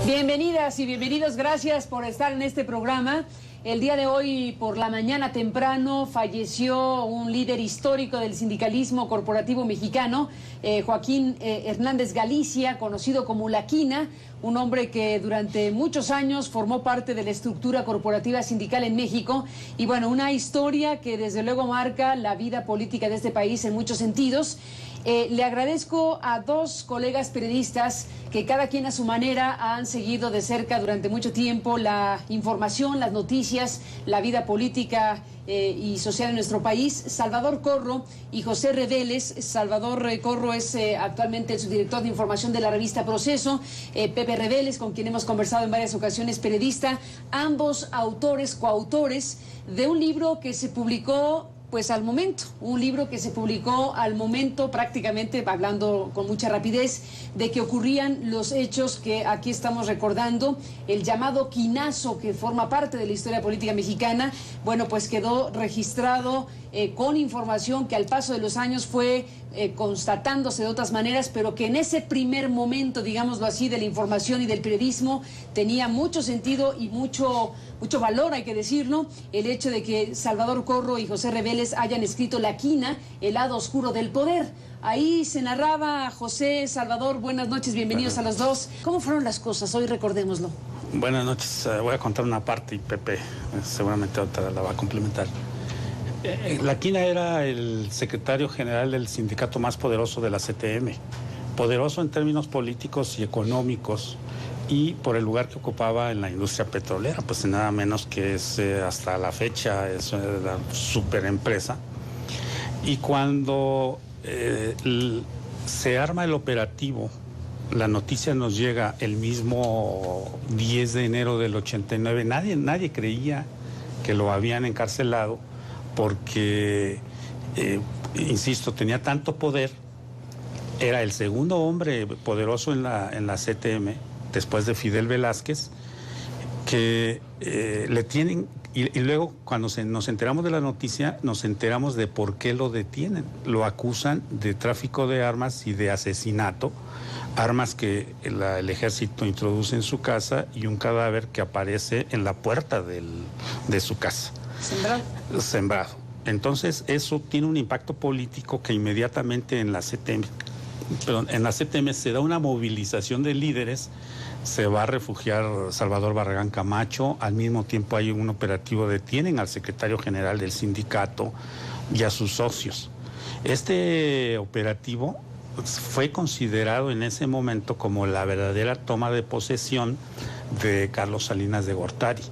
Bienvenidas y bienvenidos, gracias por estar en este programa. El día de hoy, por la mañana temprano, falleció un líder histórico del sindicalismo corporativo mexicano, Joaquín Hernández Galicia, conocido como La Quina, un hombre que durante muchos años formó parte de la estructura corporativa sindical en México. Y bueno, una historia que desde luego marca la vida política de este país en muchos sentidos. Le agradezco a dos colegas periodistas que cada quien a su manera han seguido de cerca durante mucho tiempo la información, las noticias, la vida política y social en nuestro país, Salvador Corro y José Reveles. Salvador Corro es actualmente el subdirector de información de la revista Proceso, Pepe Reveles, con quien hemos conversado en varias ocasiones, periodista, ambos autores, coautores de un libro que se publicó pues al momento, un libro que se publicó al momento, prácticamente hablando con mucha rapidez, de que ocurrían los hechos que aquí estamos recordando, el llamado quinazo que forma parte de la historia política mexicana. Bueno, pues quedó registrado con información que al paso de los años fue constatándose de otras maneras, pero que en ese primer momento, digámoslo así, de la información y del periodismo, tenía mucho sentido y mucho valor, hay que decirlo, el hecho de que Salvador Corro y José Reveles hayan escrito La Quina, el lado oscuro del poder. Ahí se narraba. José, Salvador, buenas noches, bienvenidos a los dos. ¿Cómo fueron las cosas? Hoy recordémoslo. Buenas noches, voy a contar una parte y Pepe seguramente otra la va a complementar. La Quina era el secretario general del sindicato más poderoso de la CTM, poderoso en términos políticos y económicos, y por el lugar que ocupaba en la industria petrolera, pues nada menos que es hasta la fecha es una super empresa. Y cuando se arma el operativo, la noticia nos llega el mismo 10 de enero del 89, nadie creía que lo habían encarcelado porque, insisto, tenía tanto poder, era el segundo hombre poderoso en la CTM, después de Fidel Velázquez, que le tienen, y luego cuando nos enteramos de la noticia, nos enteramos de por qué lo detienen. Lo acusan de tráfico de armas y de asesinato, armas que el ejército introduce en su casa y un cadáver que aparece en la puerta de su casa. Sembrado. Entonces eso tiene un impacto político que inmediatamente en la CTM se da una movilización de líderes. Se va a refugiar Salvador Barragán Camacho, al mismo tiempo hay un operativo, detienen al secretario general del sindicato y a sus socios. Este operativo fue considerado en ese momento como la verdadera toma de posesión de Carlos Salinas de Gortari.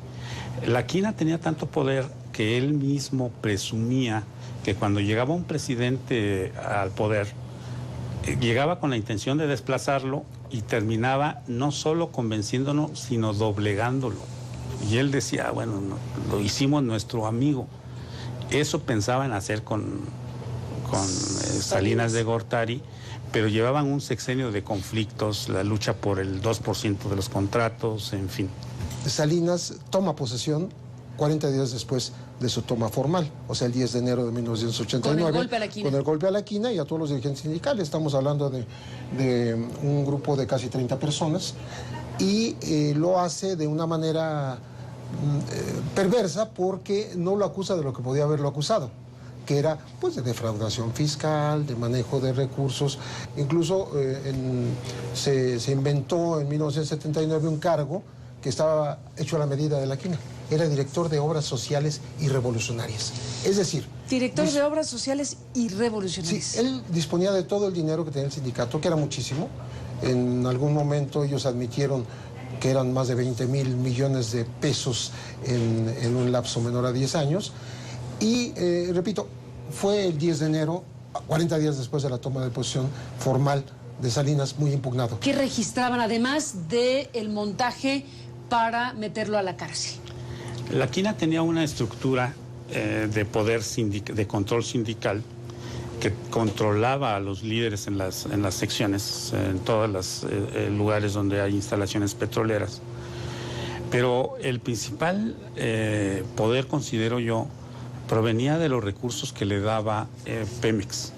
La Quina tenía tanto poder que él mismo presumía que cuando llegaba un presidente al poder, llegaba con la intención de desplazarlo y terminaba no solo convenciéndonos, sino doblegándolo. Y él decía, bueno, no, lo hicimos nuestro amigo. Eso pensaban hacer con Salinas de Gortari, pero llevaban un sexenio de conflictos, la lucha por el 2% de los contratos, en fin. Salinas toma posesión 40 días después de su toma formal, o sea, el 10 de enero de 1989. Con el golpe a La Quina. Con el golpe a La Quina y a todos los dirigentes sindicales. Estamos hablando de un grupo de casi 30 personas y lo hace de una manera perversa porque no lo acusa de lo que podía haberlo acusado, que era pues de defraudación fiscal, de manejo de recursos. Incluso se inventó en 1979 un cargo que estaba hecho a la medida de La Quina. Era director de Obras Sociales y Revolucionarias. Es decir... Director de Obras Sociales y Revolucionarias. Sí, él disponía de todo el dinero que tenía el sindicato, que era muchísimo. En algún momento ellos admitieron que eran más de 20,000 millones de pesos en un lapso menor a 10 años. Y, repito, fue el 10 de enero, 40 días después de la toma de posesión formal de Salinas, muy impugnado. ¿Qué registraban además del montaje para meterlo a la cárcel? La Quina tenía una estructura de poder de control sindical que controlaba a los líderes en las secciones, en todos los lugares donde hay instalaciones petroleras. Pero el principal poder, considero yo, provenía de los recursos que le daba Pemex.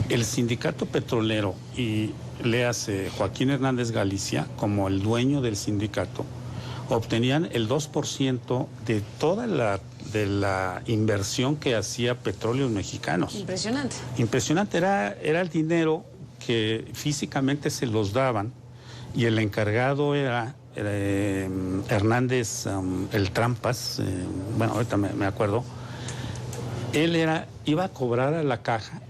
El sindicato petrolero, y léase Joaquín Hernández Galicia, como el dueño del sindicato, obtenían el 2% de toda la inversión que hacía Petróleos Mexicanos. Impresionante. Impresionante, era el dinero que físicamente se los daban, y el encargado era Hernández, el Trampas, bueno, ahorita me acuerdo. Él iba a cobrar a la caja,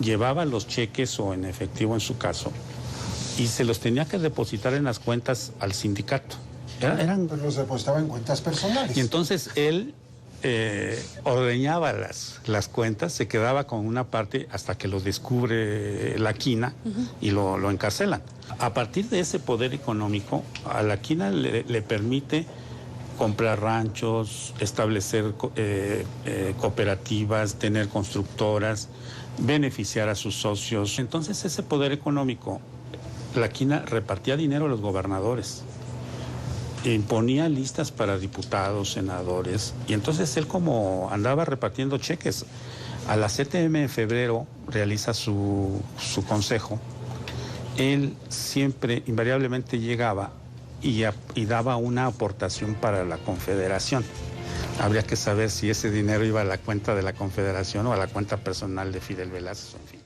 llevaba los cheques o en efectivo en su caso, y se los tenía que depositar en las cuentas al sindicato. Pero los depositaba en cuentas personales. Y entonces él ordeñaba las cuentas, se quedaba con una parte hasta que lo descubre la quina y lo encarcelan. A partir de ese poder económico, a la quina le permite comprar ranchos, establecer cooperativas, tener constructoras, beneficiar a sus socios. Entonces ese poder económico, la quina repartía dinero a los gobernadores, imponía listas para diputados, senadores, y entonces él, como andaba repartiendo cheques, a la CTM en febrero realiza su consejo. Él siempre, invariablemente llegaba y daba una aportación para la Confederación. Habría que saber si ese dinero iba a la cuenta de la Confederación o a la cuenta personal de Fidel Velázquez, en fin.